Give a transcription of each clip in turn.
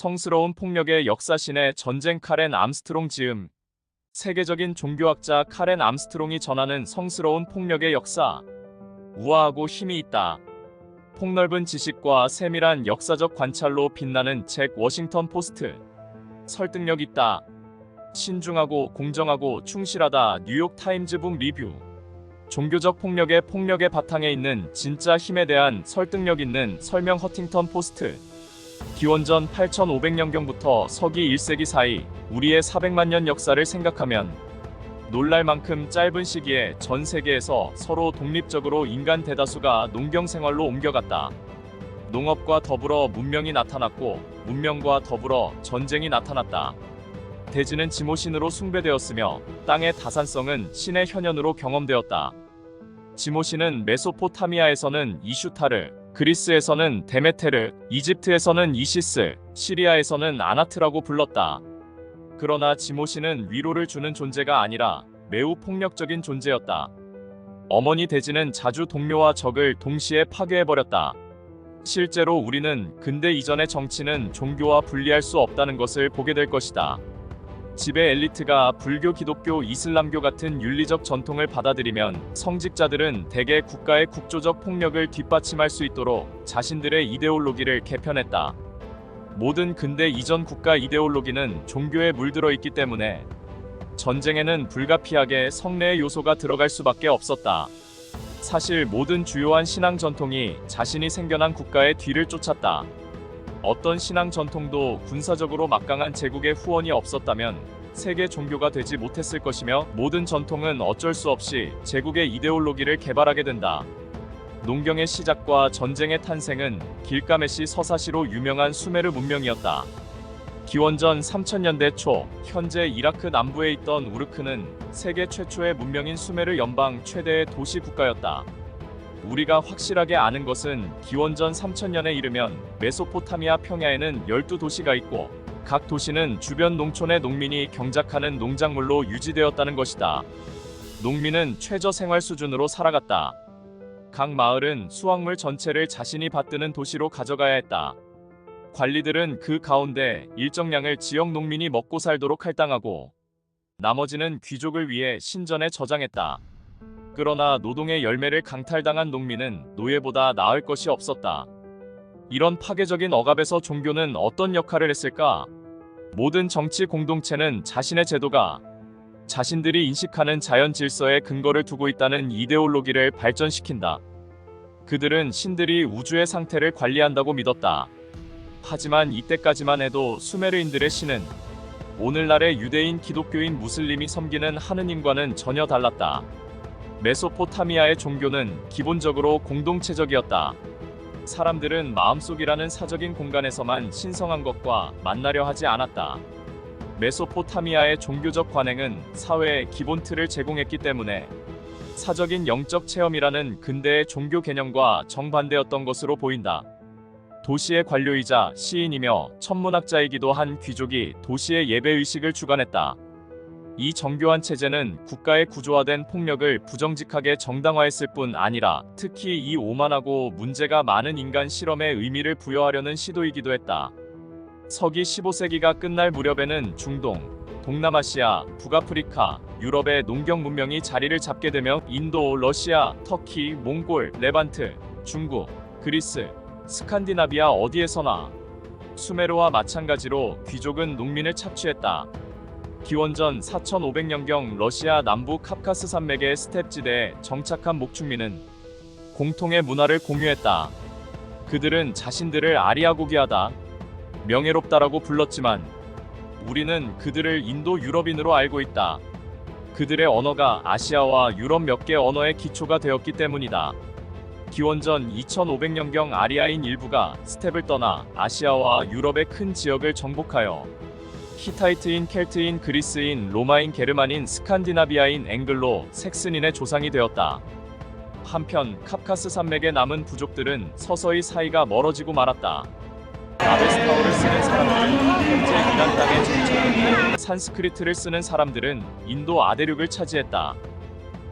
성스러운 폭력의 역사신의 전쟁. 카렌 암스트롱 지음. 세계적인 종교학자 카렌 암스트롱이 전하는 성스러운 폭력의 역사. 우아하고 힘이 있다. 폭넓은 지식과 세밀한 역사적 관찰로 빛나는 책. 워싱턴 포스트. 설득력 있다. 신중하고 공정하고 충실하다. 뉴욕 타임즈 북 리뷰. 종교적 폭력의 바탕에 있는 진짜 힘에 대한 설득력 있는 설명. 허팅턴 포스트. 기원전 8500년경부터 서기 1세기 사이 우리의 400만 년 역사를 생각하면 놀랄 만큼 짧은 시기에 전 세계에서 서로 독립적으로 인간 대다수가 농경 생활로 옮겨갔다. 농업과 더불어 문명이 나타났고 문명과 더불어 전쟁이 나타났다. 대지는 지모신으로 숭배되었으며 땅의 다산성은 신의 현현으로 경험되었다. 지모신은 메소포타미아에서는 이슈타르, 그리스에서는 데메테르, 이집트에서는 이시스, 시리아에서는 아나트라고 불렀다. 그러나 지모신은 위로를 주는 존재가 아니라 매우 폭력적인 존재였다. 어머니 대지는 자주 동료와 적을 동시에 파괴해버렸다. 실제로 우리는 근대 이전의 정치는 종교와 분리할 수 없다는 것을 보게 될 것이다. 지배 엘리트가 불교, 기독교, 이슬람교 같은 윤리적 전통을 받아들이면 성직자들은 대개 국가의 국조적 폭력을 뒷받침할 수 있도록 자신들의 이데올로기를 개편했다. 모든 근대 이전 국가 이데올로기는 종교에 물들어 있기 때문에 전쟁에는 불가피하게 성례의 요소가 들어갈 수밖에 없었다. 사실 모든 주요한 신앙 전통이 자신이 생겨난 국가의 뒤를 쫓았다. 어떤 신앙 전통도 군사적으로 막강한 제국의 후원이 없었다면 세계 종교가 되지 못했을 것이며 모든 전통은 어쩔 수 없이 제국의 이데올로기를 개발하게 된다. 농경의 시작과 전쟁의 탄생은 길가메시 서사시로 유명한 수메르 문명이었다. 기원전 3000년대 초 현재 이라크 남부에 있던 우르크는 세계 최초의 문명인 수메르 연방 최대의 도시 국가였다. 우리가 확실하게 아는 것은 기원전 3000년에 이르면 메소포타미아 평야에는 12도시가 있고 각 도시는 주변 농촌의 농민이 경작하는 농작물로 유지되었다는 것이다. 농민은 최저 생활 수준으로 살아갔다. 각 마을은 수확물 전체를 자신이 받드는 도시로 가져가야 했다. 관리들은 그 가운데 일정량을 지역 농민이 먹고 살도록 할당하고 나머지는 귀족을 위해 신전에 저장했다. 그러나 노동의 열매를 강탈당한 농민은 노예보다 나을 것이 없었다. 이런 파괴적인 억압에서 종교는 어떤 역할을 했을까? 모든 정치 공동체는 자신의 제도가 자신들이 인식하는 자연 질서에 근거를 두고 있다는 이데올로기를 발전시킨다. 그들은 신들이 우주의 상태를 관리한다고 믿었다. 하지만 이때까지만 해도 수메르인들의 신은 오늘날의 유대인, 기독교인, 무슬림이 섬기는 하느님과는 전혀 달랐다. 메소포타미아의 종교는 기본적으로 공동체적이었다. 사람들은 마음속이라는 사적인 공간에서만 신성한 것과 만나려 하지 않았다. 메소포타미아의 종교적 관행은 사회의 기본 틀을 제공했기 때문에 사적인 영적 체험이라는 근대의 종교 개념과 정반대였던 것으로 보인다. 도시의 관료이자 시인이며 천문학자이기도 한 귀족이 도시의 예배의식을 주관했다. 이 정교한 체제는 국가의 구조화된 폭력을 부정직하게 정당화했을 뿐 아니라 특히 이 오만하고 문제가 많은 인간 실험에 의미를 부여하려는 시도이기도 했다. 서기 15세기가 끝날 무렵에는 중동, 동남아시아, 북아프리카, 유럽의 농경 문명이 자리를 잡게 되며 인도, 러시아, 터키, 몽골, 레반트, 중국, 그리스, 스칸디나비아 어디에서나 수메르와 마찬가지로 귀족은 농민을 착취했다. 기원전 4500년경 러시아 남부 카프카스 산맥의 스텝지대에 정착한 목축민은 공통의 문화를 공유했다. 그들은 자신들을 아리아고기하다, 명예롭다라고 불렀지만 우리는 그들을 인도 유럽인으로 알고 있다. 그들의 언어가 아시아와 유럽 몇 개 언어의 기초가 되었기 때문이다. 기원전 2500년경 아리아인 일부가 스텝을 떠나 아시아와 유럽의 큰 지역을 정복하여 히타이트인, 켈트인, 그리스인, 로마인, 게르만인, 스칸디나비아인, 앵글로, 색슨인의 조상이 되었다. 한편 카프카스 산맥에 남은 부족들은 서서히 사이가 멀어지고 말았다. 아베스타어를 쓰는 사람들은 현재 이란 땅에 정착했고 산스크리트를 쓰는 사람들은 인도 아대륙을 차지했다.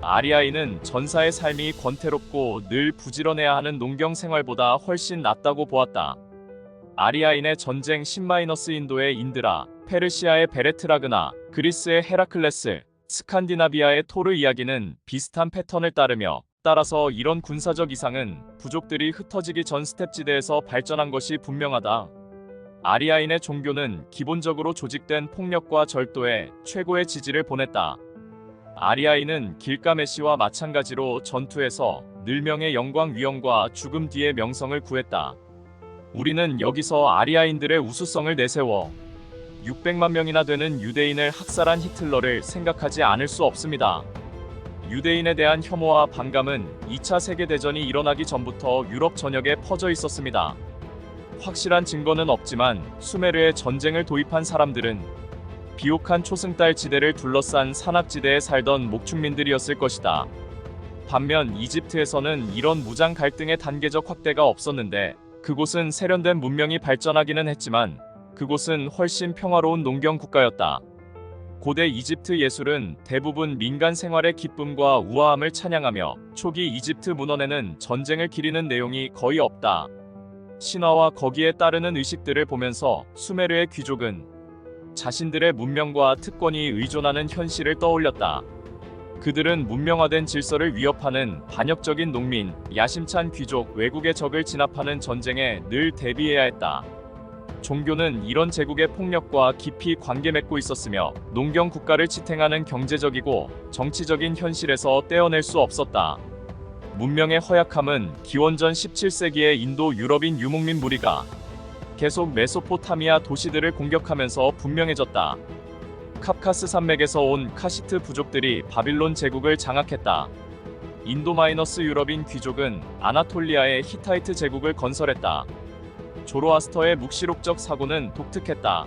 아리아인은 전사의 삶이 권태롭고 늘 부지런해야 하는 농경 생활보다 훨씬 낫다고 보았다. 아리아인의 전쟁 10- 인도의 인드라, 페르시아의 베레트라그나, 그리스의 헤라클레스, 스칸디나비아의 토르 이야기는 비슷한 패턴을 따라서 이런 군사적 이상은 부족들이 흩어지기 전 스텝지대에서 발전한 것이 분명하다. 아리아인의 종교는 기본적으로 조직된 폭력과 절도에 최고의 지지를 보냈다. 아리아인은 길가메시와 마찬가지로 전투에서 늘명의 영광 위엄과 죽음 뒤의 명성을 구했다. 우리는 여기서 아리아인들의 우수성을 내세워 600만 명이나 되는 유대인을 학살한 히틀러를 생각하지 않을 수 없습니다. 유대인에 대한 혐오와 반감은 2차 세계대전이 일어나기 전부터 유럽 전역에 퍼져 있었습니다. 확실한 증거는 없지만 수메르에 전쟁을 도입한 사람들은 비옥한 초승달 지대를 둘러싼 산악지대에 살던 목축민들이었을 것이다. 반면 이집트에서는 이런 무장 갈등의 단계적 확대가 없었는데 그곳은 세련된 문명이 발전하기는 했지만 그곳은 훨씬 평화로운 농경 국가였다. 고대 이집트 예술은 대부분 민간 생활의 기쁨과 우아함을 찬양하며 초기 이집트 문헌에는 전쟁을 기리는 내용이 거의 없다. 신화와 거기에 따르는 의식들을 보면서 수메르의 귀족은 자신들의 문명과 특권이 의존하는 현실을 떠올렸다. 그들은 문명화된 질서를 위협하는 반역적인 농민, 야심찬 귀족, 외국의 적을 진압하는 전쟁에 늘 대비해야 했다. 종교는 이런 제국의 폭력과 깊이 관계 맺고 있었으며 농경 국가를 지탱하는 경제적이고 정치적인 현실에서 떼어낼 수 없었다. 문명의 허약함은 기원전 17세기의 인도 유럽인 유목민 무리가 계속 메소포타미아 도시들을 공격하면서 분명해졌다. 카프카스 산맥에서 온 카시트 부족들이 바빌론 제국을 장악했다. 인도-유럽인 귀족은 아나톨리아의 히타이트 제국을 건설했다. 조로아스터의 묵시록적 사고는 독특했다.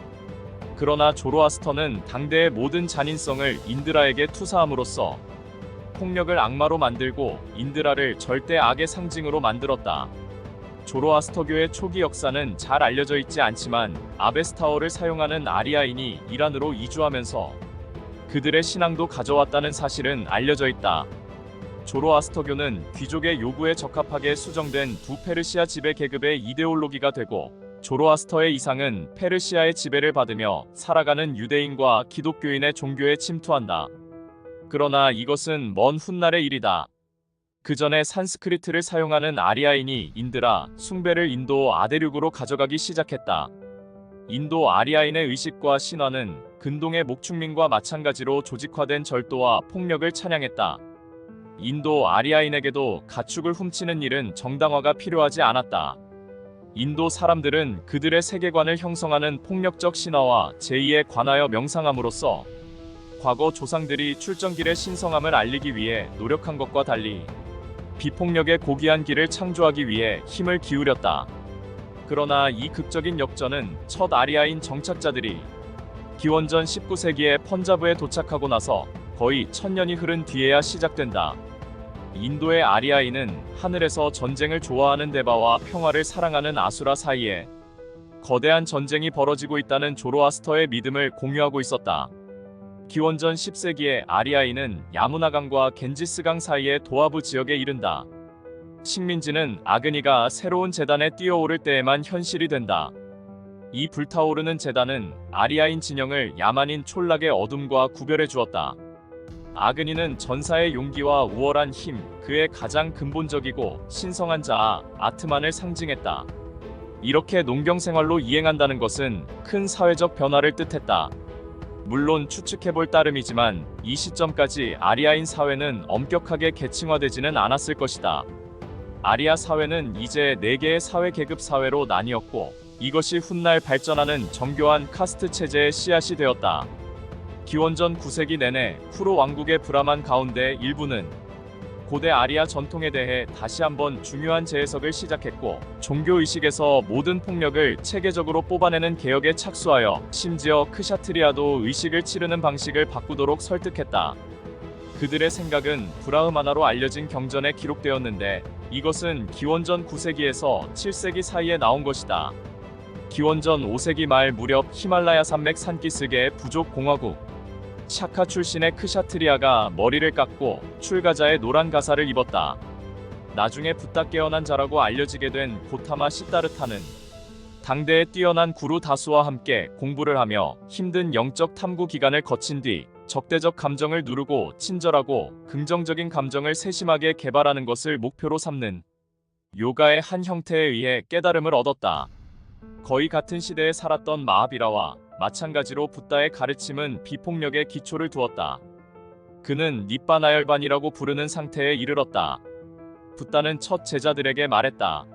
그러나 조로아스터는 당대의 모든 잔인성을 인드라에게 투사함으로써 폭력을 악마로 만들고 인드라를 절대 악의 상징으로 만들었다. 조로아스터교의 초기 역사는 잘 알려져 있지 않지만 아베스타어를 사용하는 아리아인이 이란으로 이주하면서 그들의 신앙도 가져왔다는 사실은 알려져 있다. 조로아스터교는 귀족의 요구에 적합하게 수정된 두 페르시아 지배 계급의 이데올로기가 되고 조로아스터의 이상은 페르시아의 지배를 받으며 살아가는 유대인과 기독교인의 종교에 침투한다. 그러나 이것은 먼 훗날의 일이다. 그 전에 산스크리트를 사용하는 아리아인이 인드라, 숭배를 인도 아대륙으로 가져가기 시작했다. 인도 아리아인의 의식과 신화는 근동의 목축민과 마찬가지로 조직화된 절도와 폭력을 찬양했다. 인도 아리아인에게도 가축을 훔치는 일은 정당화가 필요하지 않았다. 인도 사람들은 그들의 세계관을 형성하는 폭력적 신화와 제의에 관하여 명상함으로써 과거 조상들이 출정길의 신성함을 알리기 위해 노력한 것과 달리 비폭력의 고귀한 길을 창조하기 위해 힘을 기울였다. 그러나 이 극적인 역전은 첫 아리아인 정착자들이 기원전 19세기에 펀자브에 도착하고 나서 거의 1000년이 흐른 뒤에야 시작된다. 인도의 아리아인은 하늘에서 전쟁을 좋아하는 데바와 평화를 사랑하는 아수라 사이에 거대한 전쟁이 벌어지고 있다는 조로아스터의 믿음을 공유하고 있었다. 기원전 10세기에 아리아인은 야무나강과 겐지스강 사이의 도아부 지역에 이른다. 식민지는 아그니가 새로운 제단에 뛰어오를 때에만 현실이 된다. 이 불타오르는 제단은 아리아인 진영을 야만인 촌락의 어둠과 구별해 주었다. 아그니는 전사의 용기와 우월한 힘, 그의 가장 근본적이고 신성한 자아, 아트만을 상징했다. 이렇게 농경 생활로 이행한다는 것은 큰 사회적 변화를 뜻했다. 물론 추측해볼 따름이지만 이 시점까지 아리아인 사회는 엄격하게 계층화되지는 않았을 것이다. 아리아 사회는 이제 4개의 사회 계급 사회로 나뉘었고 이것이 훗날 발전하는 정교한 카스트 체제의 씨앗이 되었다. 기원전 9세기 내내 쿠로 왕국의 브라만 가운데 일부는 고대 아리아 전통에 대해 다시 한번 중요한 재해석을 시작했고 종교의식에서 모든 폭력을 체계적으로 뽑아내는 개혁에 착수하여 심지어 크샤트리아도 의식을 치르는 방식을 바꾸도록 설득했다. 그들의 생각은 브라흐마나로 알려진 경전에 기록되었는데 이것은 기원전 9세기에서 7세기 사이에 나온 것이다. 기원전 5세기 말 무렵 히말라야 산맥 산기슭의 부족 공화국 샤카 출신의 크샤트리아가 머리를 깎고 출가자의 노란 가사를 입었다. 나중에 붓다 깨어난 자라고 알려지게 된 고타마 시다르타는 당대의 뛰어난 구루 다수와 함께 공부를 하며 힘든 영적 탐구 기간을 거친 뒤 적대적 감정을 누르고 친절하고 긍정적인 감정을 세심하게 개발하는 것을 목표로 삼는 요가의 한 형태에 의해 깨달음을 얻었다. 거의 같은 시대에 살았던 마하비라와 마찬가지로 붓다의 가르침은 비폭력에 기초를 두었다. 그는 니빠나열반이라고 부르는 상태에 이르렀다. 붓다는 첫 제자들에게 말했다.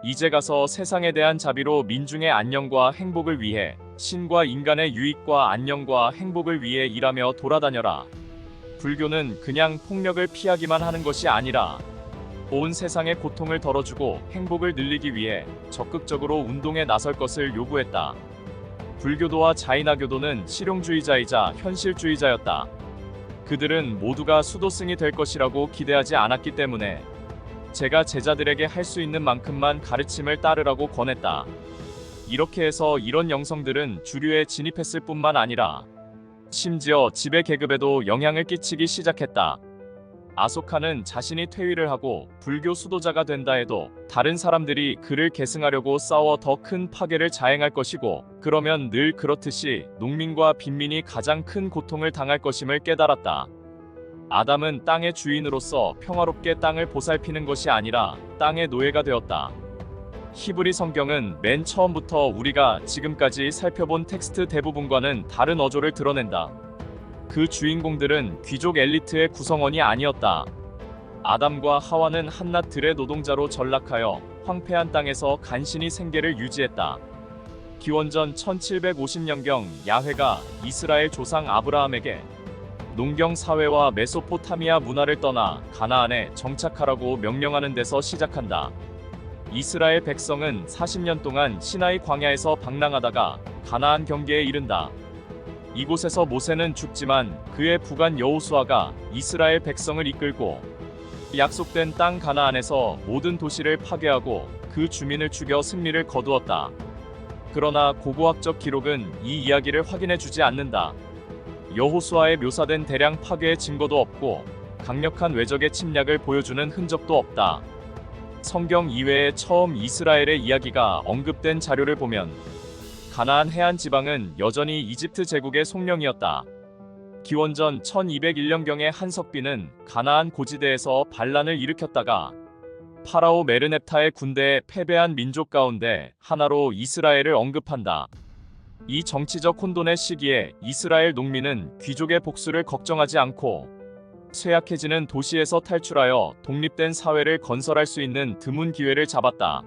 이제 가서 세상에 대한 자비로 민중의 안녕과 행복을 위해 신과 인간의 유익과 안녕과 행복을 위해 일하며 돌아다녀라. 불교는 그냥 폭력을 피하기만 하는 것이 아니라 온 세상의 고통을 덜어주고 행복을 늘리기 위해 적극적으로 운동에 나설 것을 요구했다. 불교도와 자이나교도는 실용주의자이자 현실주의자였다. 그들은 모두가 수도승이 될 것이라고 기대하지 않았기 때문에 제가 제자들에게 할 수 있는 만큼만 가르침을 따르라고 권했다. 이렇게 해서 이런 영성들은 주류에 진입했을 뿐만 아니라 심지어 지배 계급에도 영향을 끼치기 시작했다. 아소카는 자신이 퇴위를 하고 불교 수도자가 된다 해도 다른 사람들이 그를 계승하려고 싸워 더 큰 파괴를 자행할 것이고, 그러면 늘 그렇듯이 농민과 빈민이 가장 큰 고통을 당할 것임을 깨달았다. 아담은 땅의 주인으로서 평화롭게 땅을 보살피는 것이 아니라 땅의 노예가 되었다. 히브리 성경은 맨 처음부터 우리가 지금까지 살펴본 텍스트 대부분과는 다른 어조를 드러낸다. 그 주인공들은 귀족 엘리트의 구성원이 아니었다. 아담과 하와는 한낱 들의 노동자로 전락하여 황폐한 땅에서 간신히 생계를 유지했다. 기원전 1750년경 야훼가 이스라엘 조상 아브라함에게 농경 사회와 메소포타미아 문화를 떠나 가나안에 정착하라고 명령하는 데서 시작한다. 이스라엘 백성은 40년 동안 시나이 광야에서 방랑하다가 가나안 경계에 이른다. 이곳에서 모세는 죽지만 그의 부관 여호수아가 이스라엘 백성을 이끌고 약속된 땅 가나안에서 모든 도시를 파괴하고 그 주민을 죽여 승리를 거두었다. 그러나 고고학적 기록은 이 이야기를 확인해 주지 않는다. 여호수아에 묘사된 대량 파괴의 증거도 없고 강력한 외적의 침략을 보여주는 흔적도 없다. 성경 이외에 처음 이스라엘의 이야기가 언급된 자료를 보면 가나안 해안 지방은 여전히 이집트 제국의 속령이었다. 기원전 1201년경에 한석비는 가나안 고지대에서 반란을 일으켰다가 파라오 메르넵타의 군대에 패배한 민족 가운데 하나로 이스라엘을 언급한다. 이 정치적 혼돈의 시기에 이스라엘 농민은 귀족의 복수를 걱정하지 않고 쇠약해지는 도시에서 탈출하여 독립된 사회를 건설할 수 있는 드문 기회를 잡았다.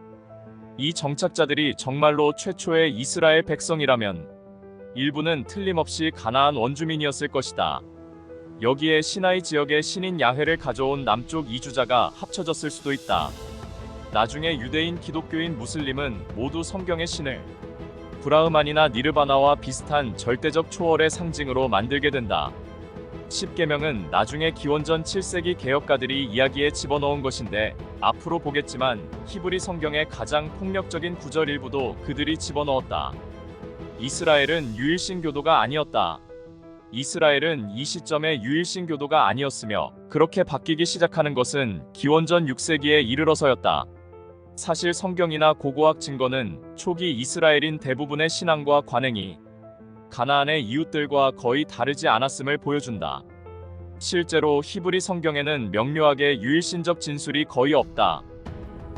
이 정착자들이 정말로 최초의 이스라엘 백성이라면 일부는 틀림없이 가나안 원주민이었을 것이다. 여기에 시나이 지역의 신인 야훼를 가져온 남쪽 이주자가 합쳐졌을 수도 있다. 나중에 유대인, 기독교인, 무슬림은 모두 성경의 신을 브라흐만이나 니르바나와 비슷한 절대적 초월의 상징으로 만들게 된다. 십계명은 나중에 기원전 7세기 개혁가들이 이야기에 집어넣은 것인데 앞으로 보겠지만 히브리 성경의 가장 폭력적인 구절 일부도 그들이 집어넣었다. 이스라엘은 유일신 교도가 아니었다. 이스라엘은 이 시점에 유일신 교도가 아니었으며 그렇게 바뀌기 시작하는 것은 기원전 6세기에 이르러서였다. 사실 성경이나 고고학 증거는 초기 이스라엘인 대부분의 신앙과 관행이 가나안의 이웃들과 거의 다르지 않았음을 보여준다. 실제로 히브리 성경에는 명료하게 유일신적 진술이 거의 없다.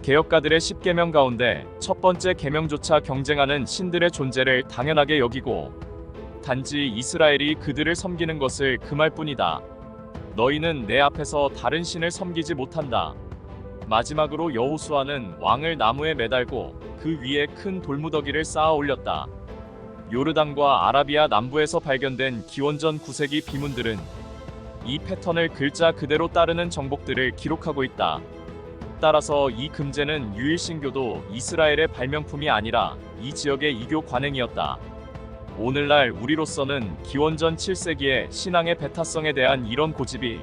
개혁가들의 10계명 가운데 첫 번째 계명조차 경쟁하는 신들의 존재를 당연하게 여기고 단지 이스라엘이 그들을 섬기는 것을 금할 뿐이다. 너희는 내 앞에서 다른 신을 섬기지 못한다. 마지막으로 여호수아는 왕을 나무에 매달고 그 위에 큰 돌무더기를 쌓아 올렸다. 요르단과 아라비아 남부에서 발견된 기원전 9세기 비문들은 이 패턴을 글자 그대로 따르는 정복들을 기록하고 있다. 따라서 이 금제는 유일신교도 이스라엘의 발명품이 아니라 이 지역의 이교 관행이었다. 오늘날 우리로서는 기원전 7세기의 신앙의 배타성에 대한 이런 고집이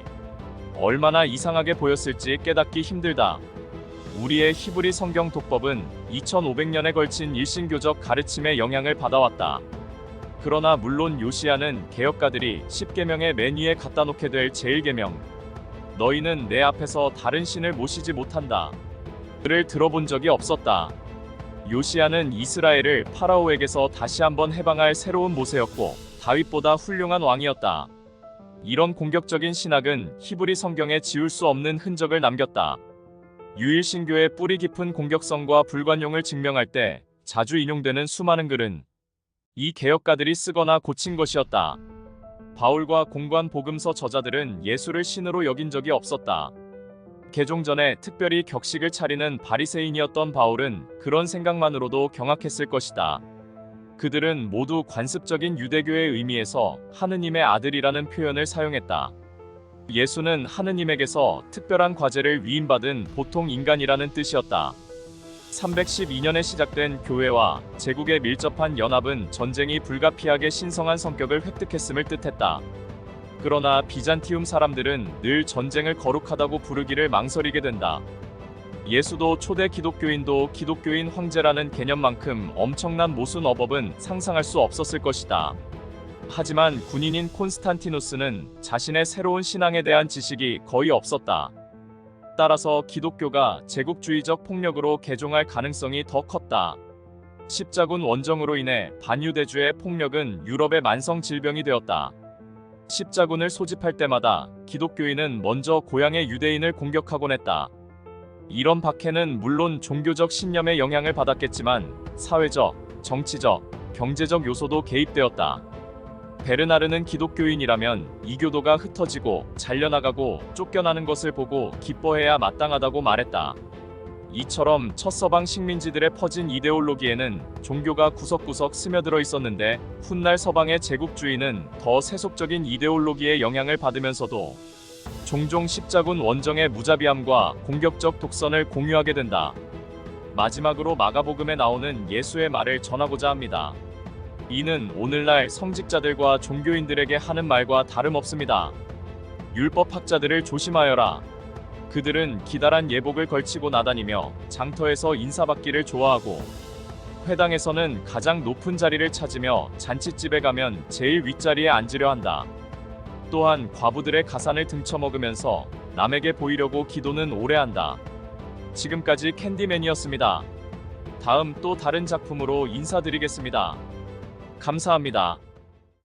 얼마나 이상하게 보였을지 깨닫기 힘들다. 우리의 히브리 성경 독법은 2500년에 걸친 일신교적 가르침의 영향을 받아왔다. 그러나 물론 요시야는 개혁가들이 10계명의 맨 위에 갖다 놓게 될 제1계명, 너희는 내 앞에서 다른 신을 모시지 못한다. 그를 들어본 적이 없었다. 요시야는 이스라엘을 파라오에게서 다시 한번 해방할 새로운 모세였고 다윗보다 훌륭한 왕이었다. 이런 공격적인 신학은 히브리 성경에 지울 수 없는 흔적을 남겼다. 유일신교의 뿌리 깊은 공격성과 불관용을 증명할 때 자주 인용되는 수많은 글은 이 개혁가들이 쓰거나 고친 것이었다. 바울과 공관 복음서 저자들은 예수를 신으로 여긴 적이 없었다. 개종 전에 특별히 격식을 차리는 바리새인이었던 바울은 그런 생각만으로도 경악했을 것이다. 그들은 모두 관습적인 유대교의 의미에서 하느님의 아들이라는 표현을 사용했다. 예수는 하느님에게서 특별한 과제를 위임받은 보통 인간이라는 뜻이었다. 312년에 시작된 교회와 제국의 밀접한 연합은 전쟁이 불가피하게 신성한 성격을 획득했음을 뜻했다. 그러나 비잔티움 사람들은 늘 전쟁을 거룩하다고 부르기를 망설이게 된다. 예수도 초대 기독교인도 기독교인 황제라는 개념만큼 엄청난 모순 어법은 상상할 수 없었을 것이다. 하지만 군인인 콘스탄티누스는 자신의 새로운 신앙에 대한 지식이 거의 없었다. 따라서 기독교가 제국주의적 폭력으로 개종할 가능성이 더 컸다. 십자군 원정으로 인해 반유대주의 폭력은 유럽의 만성 질병이 되었다. 십자군을 소집할 때마다 기독교인은 먼저 고향의 유대인을 공격하곤 했다. 이런 박해는 물론 종교적 신념의 영향을 받았겠지만 사회적, 정치적, 경제적 요소도 개입되었다. 베르나르는 기독교인이라면 이교도가 흩어지고 잘려나가고 쫓겨나는 것을 보고 기뻐해야 마땅하다고 말했다. 이처럼 첫 서방 식민지들의 퍼진 이데올로기에는 종교가 구석구석 스며들어 있었는데 훗날 서방의 제국주의는 더 세속적인 이데올로기의 영향을 받으면서도 종종 십자군 원정의 무자비함과 공격적 독선을 공유하게 된다. 마지막으로 마가복음에 나오는 예수의 말을 전하고자 합니다. 이는 오늘날 성직자들과 종교인들에게 하는 말과 다름없습니다. 율법학자들을 조심하여라. 그들은 기다란 예복을 걸치고 나다니며 장터에서 인사받기를 좋아하고 회당에서는 가장 높은 자리를 찾으며 잔치집에 가면 제일 윗자리에 앉으려 한다. 또한 과부들의 가산을 등쳐먹으면서 남에게 보이려고 기도는 오래 한다. 지금까지 캔디맨이었습니다. 다음 또 다른 작품으로 인사드리겠습니다. 감사합니다.